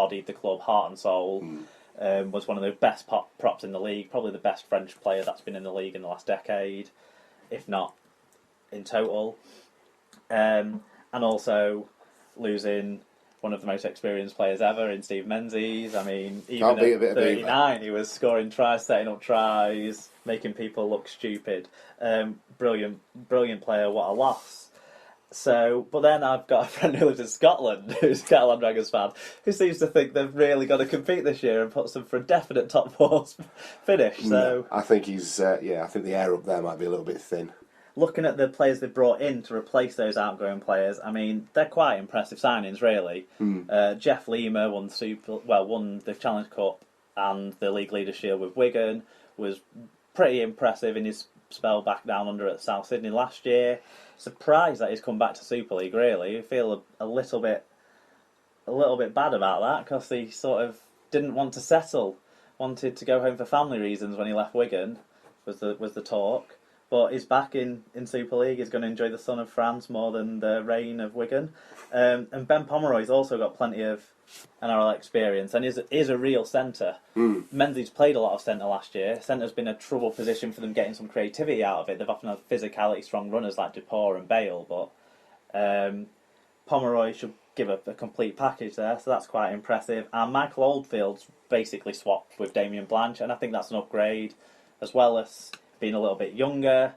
embodied the club heart and soul. Was one of the best props in the league, probably the best French player that's been in the league in the last decade, if not in total. And also losing one of the most experienced players ever in Steve Menzies. I mean, even at 39, he was scoring tries, setting up tries, making people look stupid. Brilliant player, what a loss. So, but then I've got a friend who lives in Scotland, who's a Catalan Dragons fan, who seems to think they've really got to compete this year and puts them for a definite top 4 finish. So, I think he's, I think the air up there might be a little bit thin. Looking at the players they've brought in to replace those outgoing players, I mean, they're quite impressive signings, really. Jeff Lima won the Challenge Cup and the League Leaders Shield with Wigan, was pretty impressive in his spell back down under at South Sydney last year. Surprised that he's come back to Super League, really. I feel a little bit bad about that, because he sort of didn't want to settle, wanted to go home for family reasons when he left Wigan, was the talk. But he's back in Super League. He's going to enjoy the sun of France more than the rain of Wigan. And Ben Pomeroy's also got plenty of NRL experience and is a real centre. Menzies played a lot of centre last year. Centre's been a trouble position for them getting some creativity out of it. They've often had physicality strong runners like Dupont and Bale, but Pomeroy should give a complete package there, so that's quite impressive. And Michael Oldfield's basically swapped with Damien Blanche, and I think that's an upgrade, as well as being a little bit younger.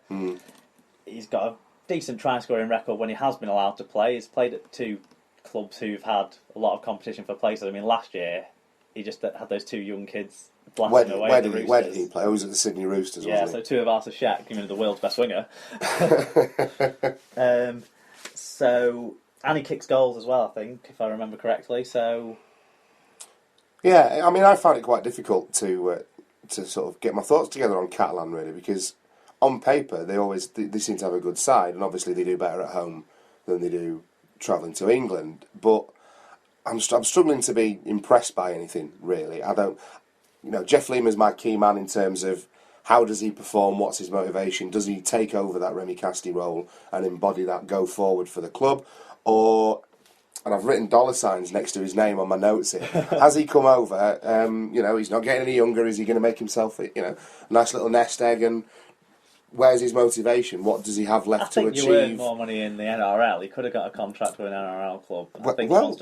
He's got a decent try-scoring record when he has been allowed to play. He's played at 2 clubs who've had a lot of competition for places. I mean, last year, he just had those 2 young kids blasting away at the Roosters. Where did he play? Oh, he was at the Sydney Roosters, wasn't he? So Tuivasa Sheck, the world's best winger. And he kicks goals as well, I think, if I remember correctly. So, yeah, I mean, I found it quite difficult to sort of get my thoughts together on Catalan, really, because on paper they seem to have a good side, and obviously they do better at home than they do travelling to England. But I'm struggling to be impressed by anything, really. I don't, Jeff Lima's my key man in terms of how does he perform, what's his motivation, does he take over that Remy Castille role and embody that go forward for the club, or, and I've written $signs next to his name on my notes here. Has he come over? He's not getting any younger. Is he going to make himself, a nice little nest egg? And where's his motivation? What does he have left to achieve? I think you earn more money in the NRL. He could have got a contract with an NRL club.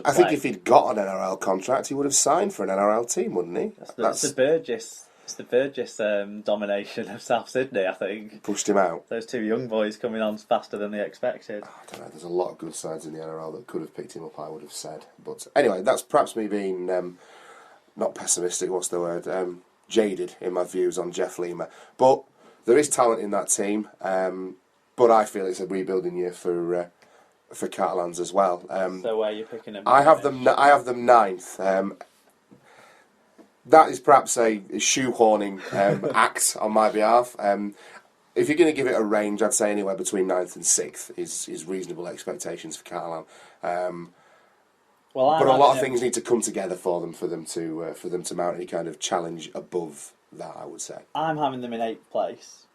I think if he'd got an NRL contract, he would have signed for an NRL team, wouldn't he? That's the Burgess. It's the Burgess domination of South Sydney, I think. Pushed him out. Those 2 young boys coming on faster than they expected. I don't know, there's a lot of good sides in the NRL that could have picked him up, I would have said. But anyway, that's perhaps me being, not pessimistic, what's the word, jaded in my views on Jeff Lima. But there is talent in that team, but I feel it's a rebuilding year for Catalans as well. So where are you picking them? I have them 9th. That is perhaps a shoehorning act on my behalf. If you're going to give it a range, I'd say anywhere between 9th and 6th is reasonable expectations for Catalan. But a lot of things need to come together for them to mount any kind of challenge above that, I would say. I'm having them in 8th place.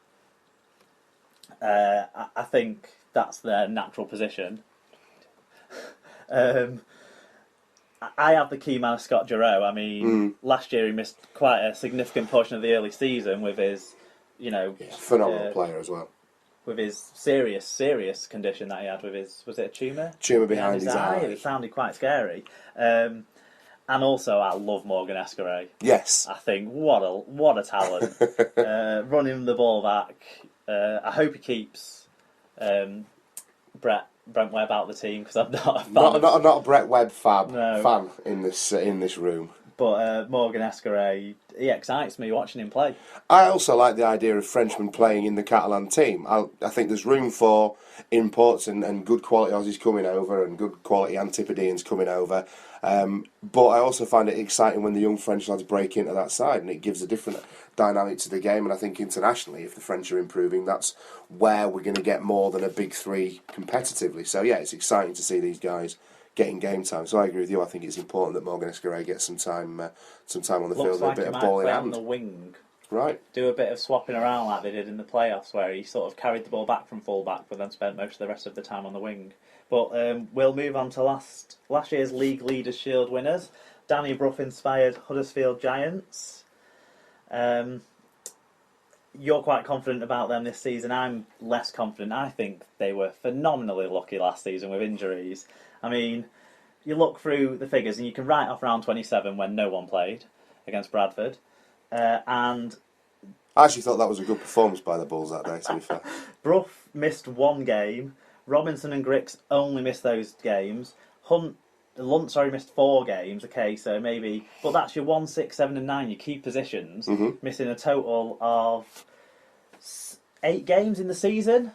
I think that's their natural position. I have the key man of Scott Giroux. I mean, last year he missed quite a significant portion of the early season with his, phenomenal player as well. With his serious condition that he had with his, was it a tumour? Tumour behind his eye. It sounded quite scary. And also, I love Morgan Escaray. Yes. I think, what a talent. Running the ball back. I hope he keeps Brent Webb out of the team, because I'm not a fan. Not a Brett Webb fan in this room. But Morgan Escaray, he excites me watching him play. I also like the idea of Frenchmen playing in the Catalan team. I think there's room for imports and good quality Aussies coming over and good quality Antipodeans coming over. But I also find it exciting when the young French lads break into that side, and it gives a different dynamic to the game. And I think internationally, if the French are improving, that's where we're going to get more than a big 3 competitively. So yeah, it's exciting to see these guys getting game time. So I agree with you. I think it's important that Morgan Escaray gets some time on the field, like a bit of ball in hand. On the wing. Right. Do a bit of swapping around like they did in the playoffs, where he sort of carried the ball back from full back, but then spent most of the rest of the time on the wing. But we'll move on to last year's League Leaders Shield winners. Danny Brough-inspired Huddersfield Giants. You're quite confident about them this season. I'm less confident. I think they were phenomenally lucky last season with injuries. I mean, you look through the figures and you can write off round 27 when no one played against Bradford. And I actually thought that was a good performance by the Bulls that day, to be fair. Brough missed one game. Robinson and Grix only missed those games. Lunt missed 4 games. Okay, so maybe... But that's your 1, 6, 7 and 9, your key positions. Missing a total of 8 games in the season.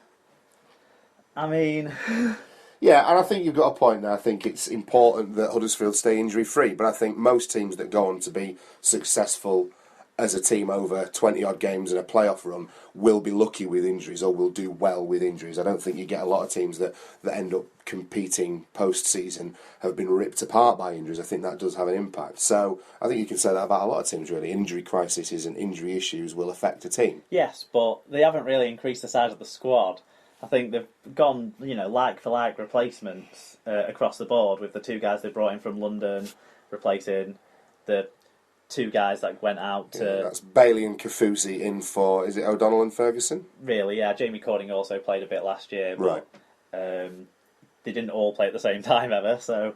I mean... Yeah, and I think you've got a point there. I think it's important that Huddersfield stay injury-free, but I think most teams that go on to be successful as a team over 20-odd games in a playoff run will be lucky with injuries or will do well with injuries. I don't think you get a lot of teams that end up competing post-season have been ripped apart by injuries. I think that does have an impact. So I think you can say that about a lot of teams, really. Injury crises and injury issues will affect a team. Yes, but they haven't really increased the size of the squad. I think they've gone, like-for-like replacements across the board with the 2 guys they brought in from London, replacing the 2 guys that went out to... Yeah, that's Bailey and Kafusi in for, is it O'Donnell and Ferguson? Really, yeah. Jamie Cording also played a bit last year, but right. They didn't all play at the same time ever, so...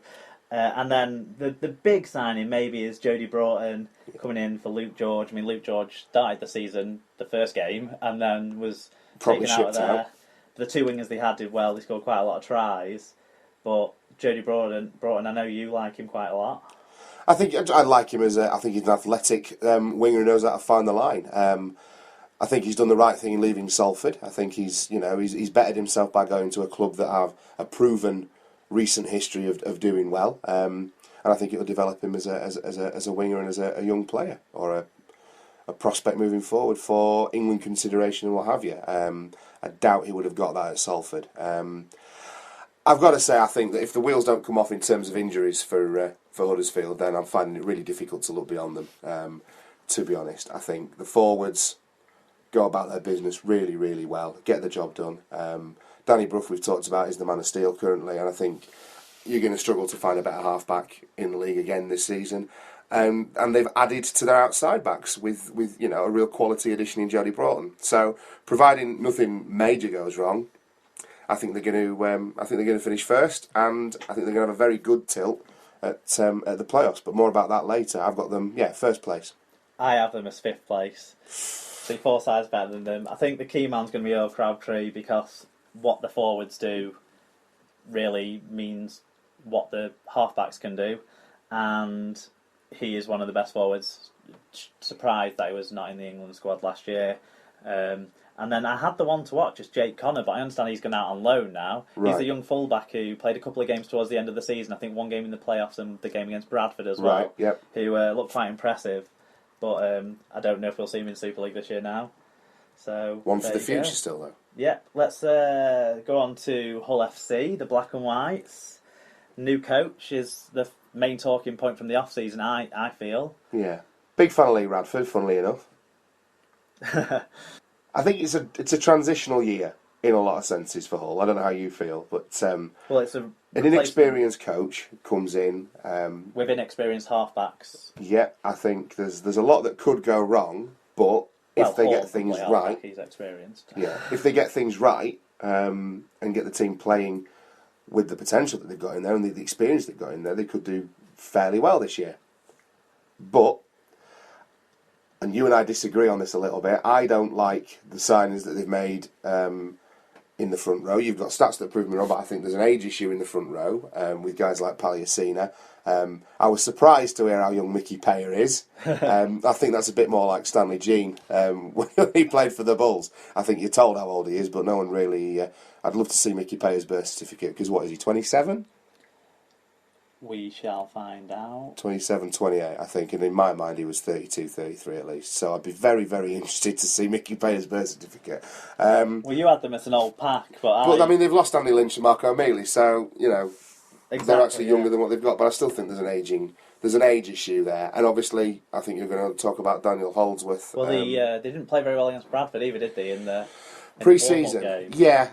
and then the big signing maybe is Jody Broughton coming in for Luke George. I mean, Luke George started the season, the first game, and then was probably taken out of there. out. The 2 wingers they had did well. They scored quite a lot of tries. But Jody Broughton, I know you like him quite a lot. I think I like him I think he's an athletic winger who knows how to find the line. I think he's done the right thing in leaving Salford. I think he's bettered himself by going to a club that have a proven recent history of doing well. And I think it will develop him as a winger and as a young player or a prospect moving forward for England consideration and what have you. I doubt he would have got that at Salford. I've got to say, I think that if the wheels don't come off in terms of injuries for Huddersfield, then I'm finding it really difficult to look beyond them. To be honest, I think the forwards go about their business really, really well, get the job done. Danny Brough, we've talked about, is the man of steel currently, and I think you're going to struggle to find a better half-back in the league again this season. And they've added to their outside backs with a real quality addition in Jody Broughton. So, providing nothing major goes wrong, I think they're going to finish first, and I think they're going to have a very good tilt at the playoffs. But more about that later. I've got them, first place. I have them as 5th place. So 4 sides better than them. I think the key man's going to be Earl Crabtree because what the forwards do really means what the halfbacks can do, and he is one of the best forwards. Surprised that he was not in the England squad last year. And then I had the one to watch, is Jake Connor, but I understand he's gone out on loan now. Right. He's the young fullback who played a couple of games towards the end of the season. I think 1 game in the playoffs and the game against Bradford as well. Right, yep. Who looked quite impressive. But I don't know if we'll see him in Super League this year now. So one for the future still, though. Yeah, let's go on to Hull FC, the Black and Whites. New coach is the main talking point from the off-season, I feel. Yeah. Big fan of Lee Radford, funnily enough. I think it's a transitional year in a lot of senses for Hull. I don't know how you feel, but it's an inexperienced coach comes in with inexperienced halfbacks. Yeah, I think there's a lot that could go wrong, but if they get things right, he's experienced. Yeah, if they get things right and get the team playing with the potential that they've got in there and the experience they've got in there, they could do fairly well this year. But, and you and I disagree on this a little bit, I don't like the signings that they've made in the front row. You've got stats that prove me wrong, but I think there's an age issue in the front row with guys like Palliacina. I was surprised to hear how young Mickey Payer is. I think that's a bit more like Stanley Jean when he played for the Bulls. I think you're told how old he is, but no one really... I'd love to see Mickey Payer's birth certificate, because what is he, 27? We shall find out. 27, 28, I think, and in my mind he was 32, 33 at least. So I'd be very, very interested to see Mickey Payer's birth certificate. Well, you had them as an old pack, but I mean, they've lost Andy Lynch and Marco Mealy, so, they're actually younger than what they've got, but I still think there's an age issue there. And obviously, I think you're going to talk about Daniel Holdsworth. Well, they didn't play very well against Bradford either, did they, in the pre-season? Yeah.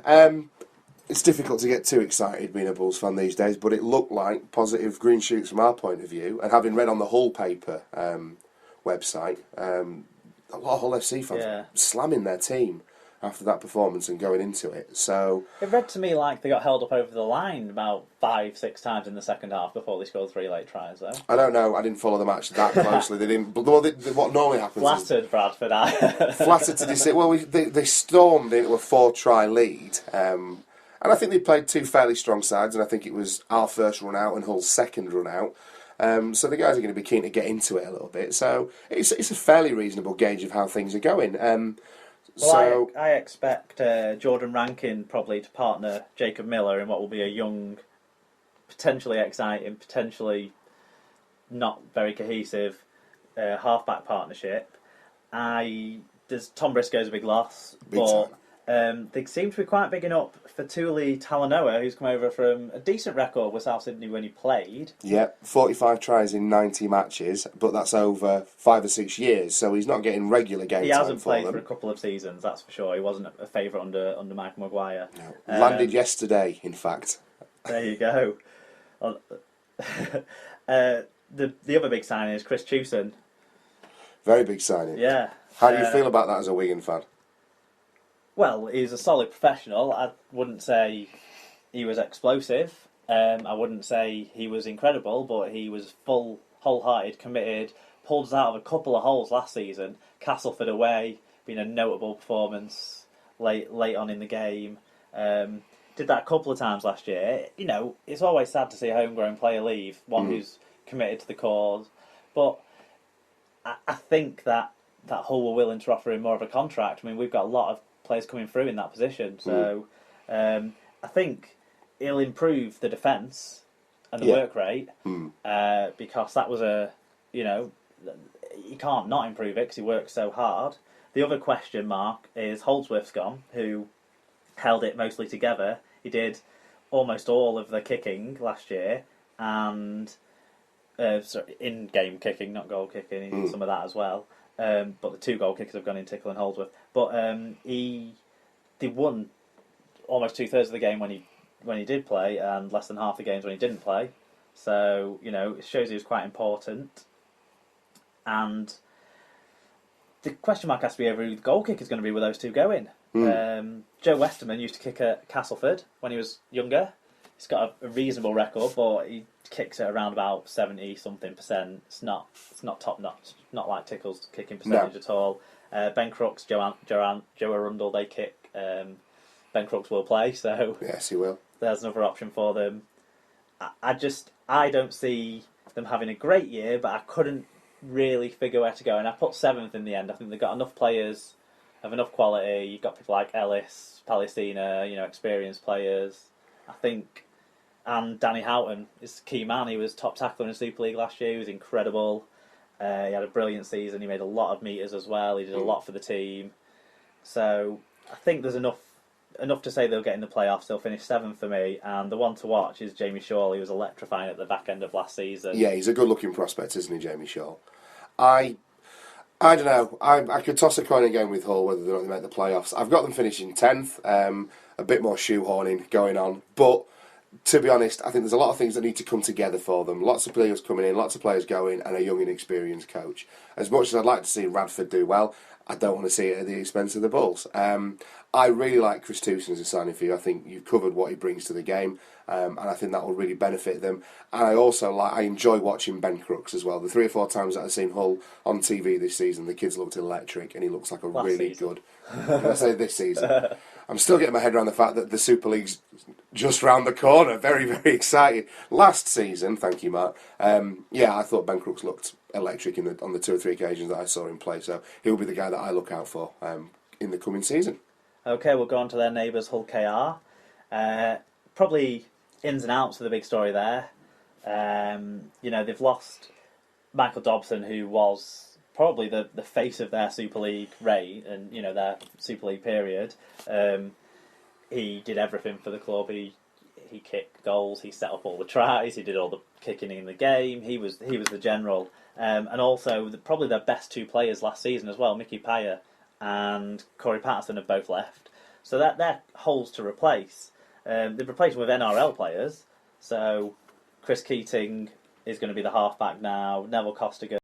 it's difficult to get too excited being a Bulls fan these days, but it looked like positive green shoots from our point of view. And having read on the Hull paper website, a lot of Hull FC fans slamming their team after that performance and going into it. So it read to me like they got held up over the line about 5-6 times in the second half before they scored 3 late tries, though. I don't know. I didn't follow the match that closely. They didn't. Well, what normally happens? Flattered Bradford. Flattered to deceive. Well, they stormed into a 4-try lead, and I think they played 2 fairly strong sides. And I think it was our first run out and Hull's second run out. So the guys are going to be keen to get into it a little bit. So it's a fairly reasonable gauge of how things are going. Well, I expect Jordan Rankin probably to partner Jacob Miller in what will be a young, potentially exciting, potentially not very cohesive halfback partnership. Tom Briscoe's a big loss, but they seem to be quite bigging up for Thule Talanoa, who's come over from a decent record with South Sydney when he played. Yeah, 45 tries in 90 matches, but that's over 5 or 6 years, so he's not getting regular game time. He hasn't played for a couple of seasons, that's for sure. He wasn't a favourite under Michael Maguire. No. Landed yesterday, in fact. There you go. The other big signing is Chris Chewson. Very big signing. Yeah. How do you feel about that as a Wigan fan? Well, he's a solid professional. I wouldn't say he was explosive. I wouldn't say he was incredible, but he was wholehearted, committed, pulled us out of a couple of holes last season. Castleford away, being a notable performance late on in the game. Did that a couple of times last year. You know, it's always sad to see a homegrown player leave, one who's committed to the cause. But I think that Hull were willing to offer him more of a contract. I mean, we've got a lot of players coming through in that position. So I think he'll improve the defence and the work rate because that was you can't not improve it because he works so hard. The other question mark is Holdsworth's gone, who held it mostly together. He did almost all of the kicking last year and in-game kicking, not goal kicking. He did some of that as well. But the 2 goal kickers have gone in Tickle and Holdsworth. But they won almost 2/3 of the game when he did play, and less than half the games when he didn't play. So it shows he was quite important. And the question mark has to be over who the goal kicker is going to be with those 2 going. Joe Westerman used to kick at Castleford when he was younger. He's got a reasonable record, but he kicks at around about 70-something%. It's not top notch. Not like Tickle's kicking percentage at all. Ben Crooks, Joe Arundel, they kick. Ben Crooks will play, so yes, he will. There's another option for them. I don't see them having a great year, but I couldn't really figure where to go. And I put 7th in the end. I think they've got enough players of enough quality. You've got people like Ellis, Palestina, experienced players. I think. And Danny Houghton is the key man. He was top tackler in the Super League last year. He was incredible. He had a brilliant season. He made a lot of metres as well. He did a lot for the team. So I think there's enough to say they'll get in the playoffs. They'll finish 7th for me. And the one to watch is Jamie Shaw. He was electrifying at the back end of last season. Yeah, he's a good-looking prospect, isn't he, Jamie Shaw? I don't know. I could toss a coin again with Hull whether or not they make the playoffs. I've got them finishing 10th. A bit more shoehorning going on. But to be honest, I think there's a lot of things that need to come together for them. Lots of players coming in, lots of players going, and a young and experienced coach. As much as I'd like to see Radford do well, I don't want to see it at the expense of the Bulls. I really like Chris Tewson as a signing for you. I think you've covered what he brings to the game, and I think that will really benefit them. And I enjoy watching Ben Crooks as well. The 3 or 4 times that I've seen Hull on TV this season, the kid's looked electric, and he looks like good. Did I say this season? I'm still getting my head around the fact that the Super League's just round the corner. Very, very excited. Last season, thank you, Mark. I thought Ben Crooks looked electric on the 2 or 3 occasions that I saw him play. So he'll be the guy that I look out for in the coming season. Okay, we'll go on to their neighbours, Hull KR. Probably ins and outs of the big story there. They've lost Michael Dobson, who was probably the face of their Super League reign and their Super League period. He did everything for the club. He kicked goals. He set up all the tries. He did all the kicking in the game. He was the general. And also probably their best 2 players last season as well, Mickey Pyer and Corey Patterson, have both left. So they're holes to replace. They've replaced them with NRL players. So Chris Keating is going to be the halfback now. Neville Costigan